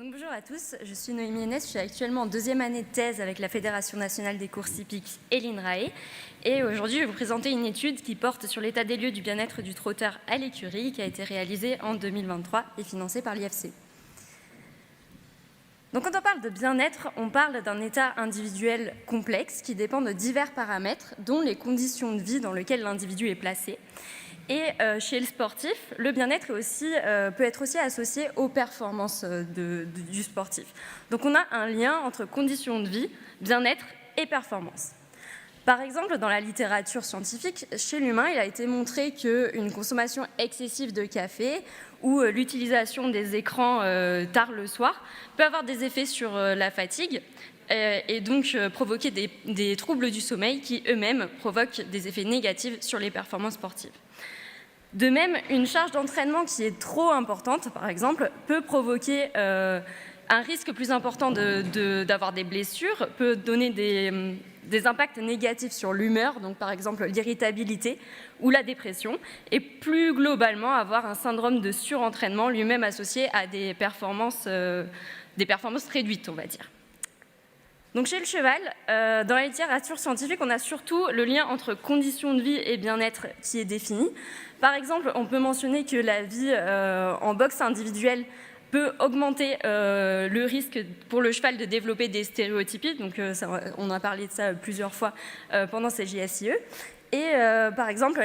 Donc, bonjour à tous, je suis Noémie Hennes, je suis actuellement en deuxième année de thèse avec la Fédération nationale des courses hippiques et l'INRAE. Et aujourd'hui, je vais vous présenter une étude qui porte sur l'état des lieux du bien-être du trotteur à l'écurie qui a été réalisée en 2023 et financée par l'IFC. Donc quand on parle de bien-être, on parle d'un état individuel complexe qui dépend de divers paramètres, dont les conditions de vie dans lesquelles l'individu est placé. Et chez le sportif, le bien-être peut être aussi associé aux performances du sportif. Donc on a un lien entre conditions de vie, bien-être et performance. Par exemple, dans la littérature scientifique, chez l'humain, il a été montré qu'une consommation excessive de café ou l'utilisation des écrans tard le soir peut avoir des effets sur la fatigue et donc provoquer des troubles du sommeil qui eux-mêmes provoquent des effets négatifs sur les performances sportives. De même, une charge d'entraînement qui est trop importante, par exemple, peut provoquer un risque plus important d'avoir des blessures, peut donner des impacts négatifs sur l'humeur, donc par exemple l'irritabilité ou la dépression, et plus globalement avoir un syndrome de surentraînement lui-même associé à des performances réduites, on va dire. Donc chez le cheval, dans la littérature scientifique, on a surtout le lien entre conditions de vie et bien-être qui est défini. Par exemple, on peut mentionner que la vie en boxe individuelle peut augmenter le risque pour le cheval de développer des stéréotypies. Donc on a parlé de ça plusieurs fois pendant ces JSIE. Et par exemple,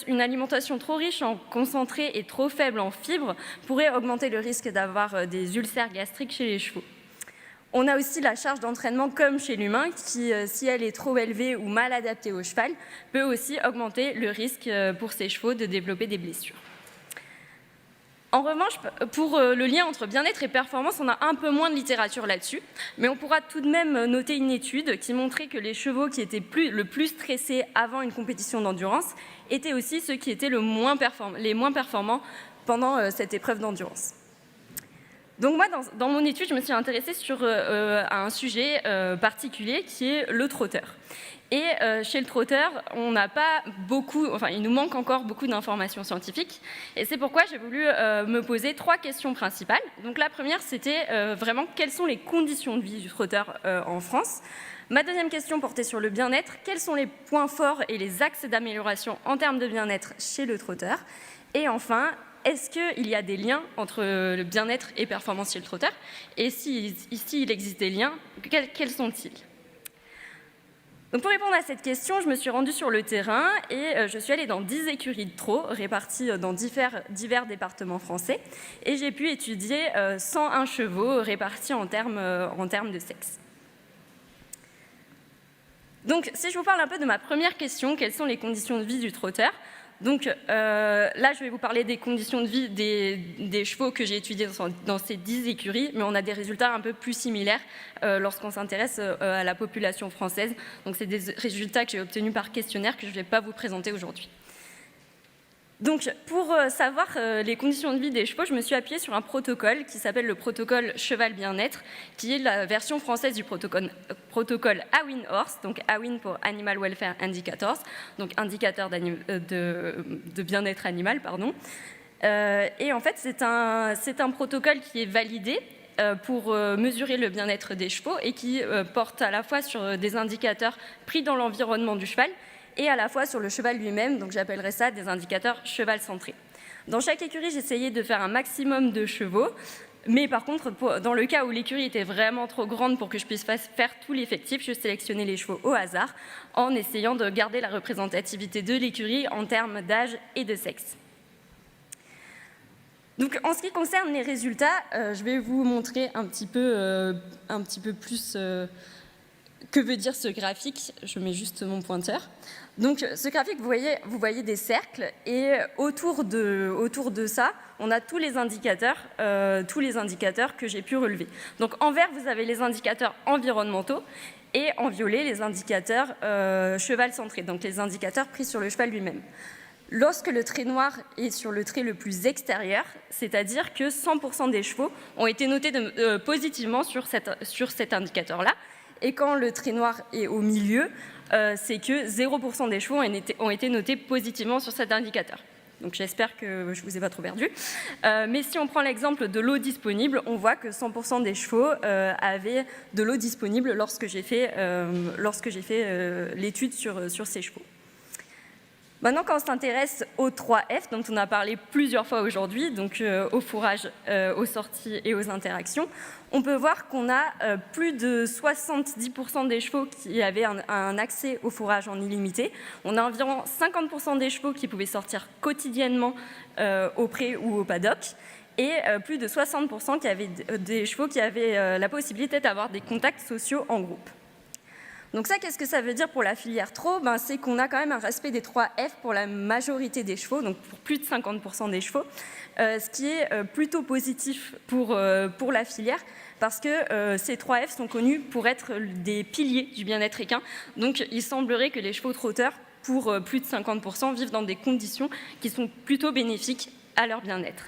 une alimentation trop riche en concentré et trop faible en fibres pourrait augmenter le risque d'avoir des ulcères gastriques chez les chevaux. On a aussi la charge d'entraînement comme chez l'humain qui, si elle est trop élevée ou mal adaptée au cheval, peut aussi augmenter le risque pour ces chevaux de développer des blessures. En revanche, pour le lien entre bien-être et performance, on a un peu moins de littérature là-dessus, mais on pourra tout de même noter une étude qui montrait que les chevaux qui étaient le plus stressés avant une compétition d'endurance étaient aussi ceux qui étaient les moins performants pendant cette épreuve d'endurance. Donc moi, dans mon étude, je me suis intéressée à un sujet particulier qui est le trotteur. Et chez le trotteur, on n'a pas il nous manque encore beaucoup d'informations scientifiques. Et c'est pourquoi j'ai voulu me poser 3 questions principales. Donc la première, c'était vraiment quelles sont les conditions de vie du trotteur en France. Ma deuxième question portait sur le bien-être. Quels sont les points forts et les axes d'amélioration en termes de bien-être chez le trotteur? Et enfin, est-ce qu'il y a des liens entre le bien-être et performance chez le trotteur? Et si il existe des liens, quels sont-ils? Donc pour répondre à cette question, je me suis rendue sur le terrain et je suis allée dans 10 écuries de trot réparties dans divers départements français et j'ai pu étudier 101 chevaux répartis en termes de sexe. Donc si je vous parle un peu de ma première question, quelles sont les conditions de vie du trotteur? Donc là, je vais vous parler des conditions de vie des chevaux que j'ai étudiés dans ces 10 écuries, mais on a des résultats un peu plus similaires lorsqu'on s'intéresse à la population française. Donc c'est des résultats que j'ai obtenus par questionnaire que je ne vais pas vous présenter aujourd'hui. Donc pour savoir les conditions de vie des chevaux, je me suis appuyée sur un protocole qui s'appelle le protocole Cheval Bien-être, qui est la version française du protocole AWIN Horse, donc AWIN pour Animal Welfare Indicators, donc indicateur de bien-être animal, pardon. Et en fait, c'est un protocole qui est validé pour mesurer le bien-être des chevaux et qui porte à la fois sur des indicateurs pris dans l'environnement du cheval et à la fois sur le cheval lui-même, donc j'appellerais ça des indicateurs cheval-centrés. Dans chaque écurie, j'essayais de faire un maximum de chevaux, mais par contre, dans le cas où l'écurie était vraiment trop grande pour que je puisse faire tout l'effectif, je sélectionnais les chevaux au hasard en essayant de garder la représentativité de l'écurie en termes d'âge et de sexe. Donc, en ce qui concerne les résultats, je vais vous montrer un petit peu plus que veut dire ce graphique. Je mets juste mon pointeur. Donc, ce graphique, vous voyez des cercles et autour de ça, on a tous les indicateurs que j'ai pu relever. Donc, en vert, vous avez les indicateurs environnementaux et en violet, les indicateurs cheval-centrés, donc les indicateurs pris sur le cheval lui-même. Lorsque le trait noir est sur le trait le plus extérieur, c'est-à-dire que 100% des chevaux ont été notés positivement sur cet indicateur-là, et quand le trait noir est au milieu, c'est que 0% des chevaux ont été notés positivement sur cet indicateur. Donc j'espère que je ne vous ai pas trop perdu. Mais si on prend l'exemple de l'eau disponible, on voit que 100% des chevaux avaient de l'eau disponible lorsque j'ai fait l'étude sur ces chevaux. Maintenant, quand on s'intéresse aux 3F, dont on a parlé plusieurs fois aujourd'hui, donc au fourrage, aux sorties et aux interactions, on peut voir qu'on a plus de 70% des chevaux qui avaient un accès au fourrage en illimité. On a environ 50% des chevaux qui pouvaient sortir quotidiennement au pré ou au paddock, et plus de 60% des chevaux qui avaient la possibilité d'avoir des contacts sociaux en groupe. Donc ça, qu'est-ce que ça veut dire pour la filière trot? C'est qu'on a quand même un respect des 3F pour la majorité des chevaux, donc pour plus de 50% des chevaux, ce qui est plutôt positif pour la filière, parce que ces 3F sont connus pour être des piliers du bien-être équin. Donc il semblerait que les chevaux trotteurs, pour plus de 50%, vivent dans des conditions qui sont plutôt bénéfiques à leur bien-être.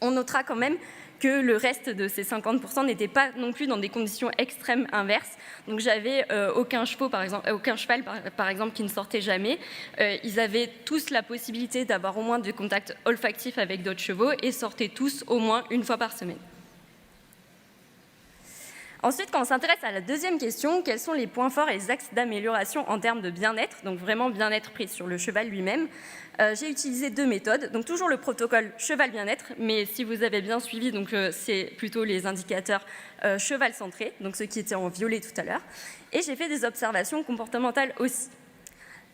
On notera quand même que le reste de ces 50% n'étaient pas non plus dans des conditions extrêmes inverses. Donc j'avais aucun cheval, par exemple, qui ne sortait jamais. Ils avaient tous la possibilité d'avoir au moins des contacts olfactifs avec d'autres chevaux et sortaient tous au moins une fois par semaine. Ensuite, quand on s'intéresse à la deuxième question, quels sont les points forts et les axes d'amélioration en termes de bien-être, donc vraiment bien-être pris sur le cheval lui-même, j'ai utilisé 2 méthodes, donc toujours le protocole cheval bien-être, mais si vous avez bien suivi, c'est plutôt les indicateurs cheval centré, donc ceux qui étaient en violet tout à l'heure, et j'ai fait des observations comportementales aussi.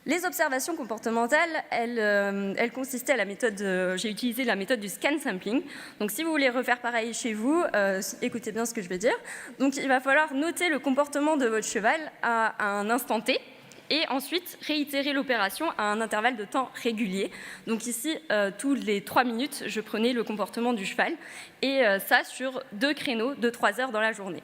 Les observations comportementales, elles consistaient à la méthode, j'ai utilisé la méthode du scan sampling. Donc si vous voulez refaire pareil chez vous, écoutez bien ce que je vais dire. Donc il va falloir noter le comportement de votre cheval à un instant T, et ensuite réitérer l'opération à un intervalle de temps régulier. Donc ici, tous les 3 minutes, je prenais le comportement du cheval, et ça sur 2 créneaux de 3 heures dans la journée.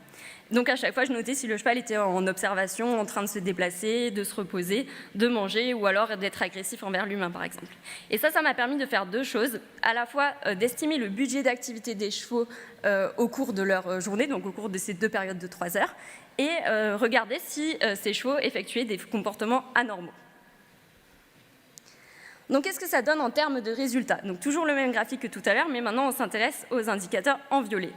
Donc à chaque fois, je notais si le cheval était en observation, en train de se déplacer, de se reposer, de manger, ou alors d'être agressif envers l'humain, par exemple. Et ça m'a permis de faire 2 choses, à la fois d'estimer le budget d'activité des chevaux au cours de leur journée, donc au cours de ces 2 périodes de 3 heures, et regarder si ces chevaux effectuaient des comportements anormaux. Donc qu'est-ce que ça donne en termes de résultats? Donc toujours le même graphique que tout à l'heure, mais maintenant on s'intéresse aux indicateurs en violet.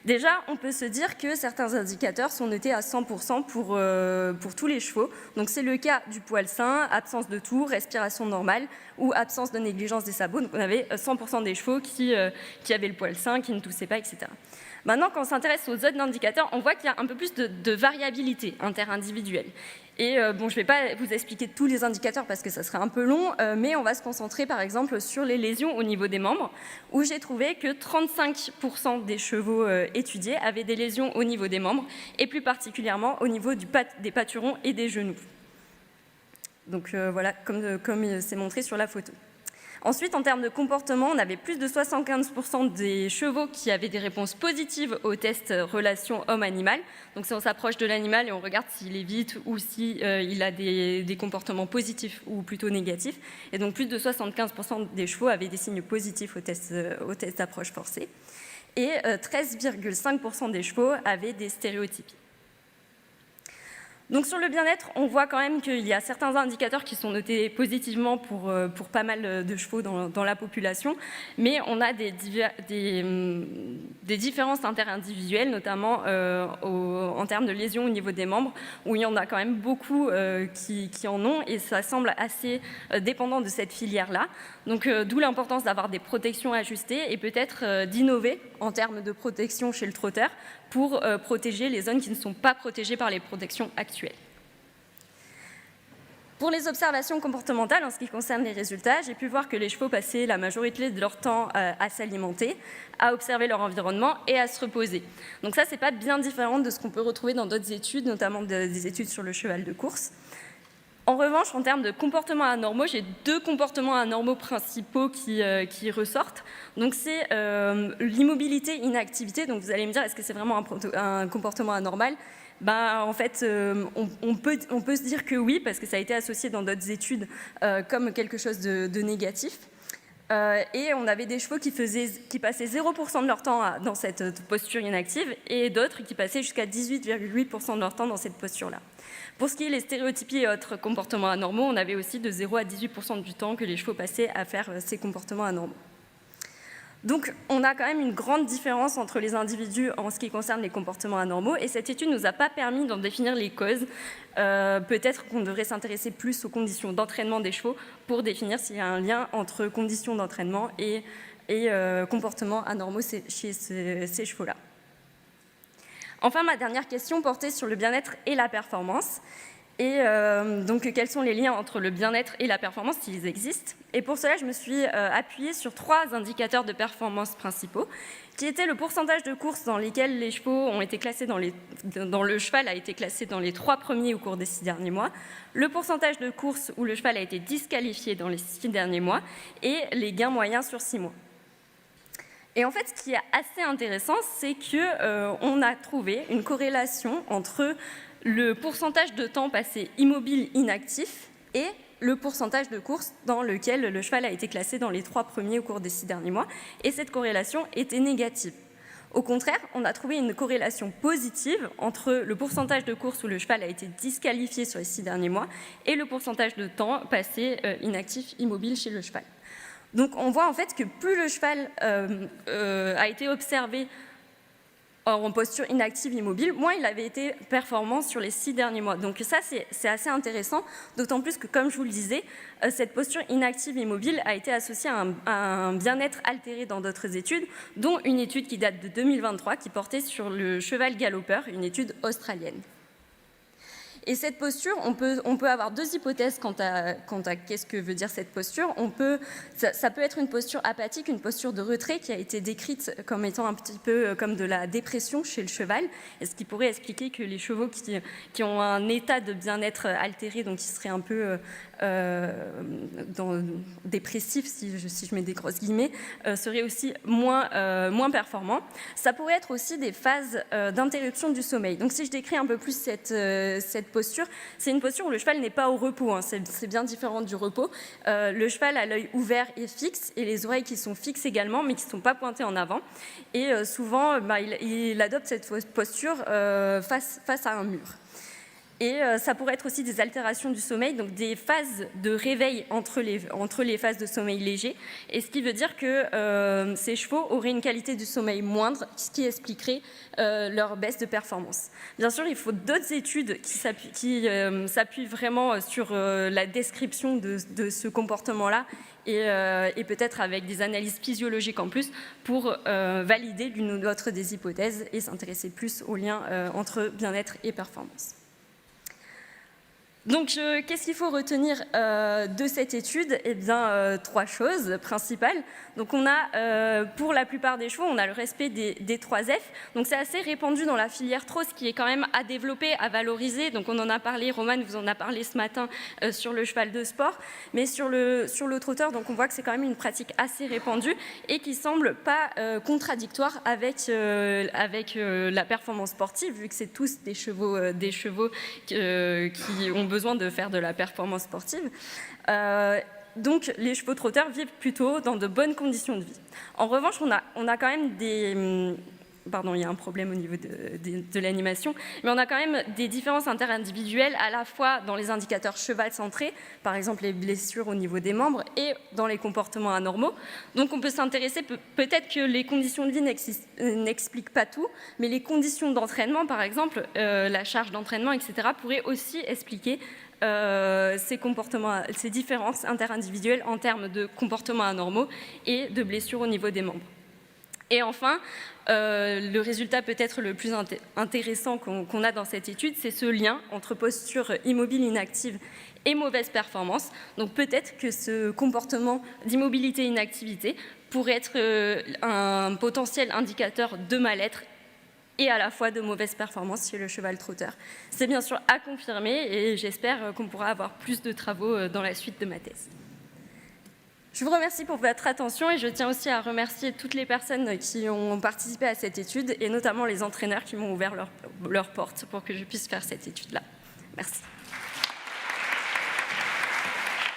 Déjà, on peut se dire que certains indicateurs sont notés à 100% pour tous les chevaux. Donc c'est le cas du poil sain, absence de tour, respiration normale ou absence de négligence des sabots. Donc on avait 100% des chevaux qui avaient le poil sain, qui ne toussaient pas, etc. Maintenant, quand on s'intéresse aux autres indicateurs, on voit qu'il y a un peu plus de variabilité interindividuelle. Et je ne vais pas vous expliquer tous les indicateurs parce que ça serait un peu long, mais on va se concentrer par exemple sur les lésions au niveau des membres, où j'ai trouvé que 35% des chevaux étudiés avaient des lésions au niveau des membres, et plus particulièrement au niveau des pâturons et des genoux. Donc voilà, comme c'est montré sur la photo. Ensuite, en termes de comportement, on avait plus de 75% des chevaux qui avaient des réponses positives au test relation homme-animal. Donc si on s'approche de l'animal et on regarde s'il évite ou s'il a des comportements positifs ou plutôt négatifs. Et donc plus de 75% des chevaux avaient des signes positifs au test d'approche forcée. Et 13,5% des chevaux avaient des stéréotypies. Donc sur le bien-être, on voit quand même qu'il y a certains indicateurs qui sont notés positivement pour pas mal de chevaux dans la population, mais on a des différences interindividuelles, notamment en termes de lésions au niveau des membres, où il y en a quand même beaucoup qui en ont, et ça semble assez dépendant de cette filière-là. Donc d'où l'importance d'avoir des protections ajustées et peut-être d'innover en termes de protection chez le trotteur pour protéger les zones qui ne sont pas protégées par les protections actuelles. Pour les observations comportementales, en ce qui concerne les résultats, j'ai pu voir que les chevaux passaient la majorité de leur temps à s'alimenter, à observer leur environnement et à se reposer. Donc ça, c'est pas bien différent de ce qu'on peut retrouver dans d'autres études, notamment des études sur le cheval de course. En revanche, en termes de comportements anormaux, j'ai 2 comportements anormaux principaux qui ressortent. Donc c'est l'immobilité-inactivité. Donc vous allez me dire, est-ce que c'est vraiment un comportement anormal? En fait, on peut se dire que oui, parce que ça a été associé dans d'autres études comme quelque chose de négatif. Et on avait des chevaux qui passaient 0% de leur temps dans cette posture inactive et d'autres qui passaient jusqu'à 18,8% de leur temps dans cette posture-là. Pour ce qui est des stéréotypies et autres comportements anormaux, on avait aussi de 0 à 18% du temps que les chevaux passaient à faire ces comportements anormaux. Donc, on a quand même une grande différence entre les individus en ce qui concerne les comportements anormaux, et cette étude ne nous a pas permis d'en définir les causes. Peut-être qu'on devrait s'intéresser plus aux conditions d'entraînement des chevaux pour définir s'il y a un lien entre conditions d'entraînement et comportements anormaux chez ces chevaux-là. Enfin, ma dernière question portait sur le bien-être et la performance. Et donc, quels sont les liens entre le bien-être et la performance, s'ils existent? Et pour cela, je me suis appuyée sur 3 indicateurs de performance principaux, qui étaient le pourcentage de courses dans lesquelles les chevaux ont été classés le cheval a été classé dans les 3 premiers au cours des 6 derniers mois, le pourcentage de courses où le cheval a été disqualifié dans les 6 derniers mois, et les gains moyens sur 6 mois. Et en fait, ce qui est assez intéressant, c'est qu'on a trouvé une corrélation entre le pourcentage de temps passé immobile inactif et le pourcentage de courses dans lequel le cheval a été classé dans les 3 premiers au cours des 6 derniers mois, et cette corrélation était négative. Au contraire, on a trouvé une corrélation positive entre le pourcentage de courses où le cheval a été disqualifié sur les 6 derniers mois et le pourcentage de temps passé inactif, immobile chez le cheval. Donc on voit en fait que plus le cheval a été observé en posture inactive immobile, moins il avait été performant sur les 6 derniers mois. Donc ça, c'est assez intéressant, d'autant plus que, comme je vous le disais, cette posture inactive immobile a été associée à un bien-être altéré dans d'autres études, dont une étude qui date de 2023, qui portait sur le cheval galopeur, une étude australienne. Et cette posture, on peut avoir 2 hypothèses quant à qu'est-ce que veut dire cette posture. Ça peut être une posture apathique, une posture de retrait qui a été décrite comme étant un petit peu comme de la dépression chez le cheval, et ce qui pourrait expliquer que les chevaux qui ont un état de bien-être altéré, donc qui seraient un peu dépressifs, si je mets des grosses guillemets, seraient aussi moins performants. Ça pourrait être aussi des phases d'interruption du sommeil. Donc si je décris un peu plus cette posture, c'est une posture où le cheval n'est pas au repos, hein. C'est bien différent du repos. Le cheval a l'œil ouvert et fixe, et les oreilles qui sont fixes également, mais qui ne sont pas pointées en avant. Et souvent, il adopte cette posture face à un mur. Et ça pourrait être aussi des altérations du sommeil, donc des phases de réveil entre les phases de sommeil léger, et ce qui veut dire que ces chevaux auraient une qualité du sommeil moindre, ce qui expliquerait leur baisse de performance. Bien sûr, il faut d'autres études qui s'appuient vraiment sur la description de ce comportement-là, et peut-être avec des analyses physiologiques en plus pour valider l'une ou l'autre des hypothèses et s'intéresser plus aux liens entre bien-être et performance. Donc, qu'est-ce qu'il faut retenir de cette étude? Eh bien, 3 choses principales. Donc, on a, pour la plupart des chevaux, on a le respect des 3 F. Donc, c'est assez répandu dans la filière trot, ce qui est quand même à développer, à valoriser. Donc, on en a parlé, Roman vous en a parlé ce matin sur le cheval de sport. Mais sur le trotteur, donc on voit que c'est quand même une pratique assez répandue et qui semble pas contradictoire avec la performance sportive, vu que c'est tous des chevaux qui ont besoin de faire de la performance sportive. Donc les chevaux trotteurs vivent plutôt dans de bonnes conditions de vie. En revanche, on a quand même des... Pardon, il y a un problème au niveau de l'animation, mais on a quand même des différences interindividuelles à la fois dans les indicateurs cheval centrés, par exemple les blessures au niveau des membres, et dans les comportements anormaux. Donc on peut s'intéresser, peut-être que les conditions de vie n'expliquent pas tout, mais les conditions d'entraînement, par exemple, la charge d'entraînement, etc., pourraient aussi expliquer ces différences interindividuelles en termes de comportements anormaux et de blessures au niveau des membres. Et enfin, le résultat peut-être le plus intéressant qu'on a dans cette étude, c'est ce lien entre posture immobile inactive et mauvaise performance. Donc peut-être que ce comportement d'immobilité-inactivité pourrait être un potentiel indicateur de mal-être et à la fois de mauvaise performance chez le cheval trotteur. C'est bien sûr à confirmer et j'espère qu'on pourra avoir plus de travaux dans la suite de ma thèse. Je vous remercie pour votre attention et je tiens aussi à remercier toutes les personnes qui ont participé à cette étude et notamment les entraîneurs qui m'ont ouvert leurs portes pour que je puisse faire cette étude-là. Merci.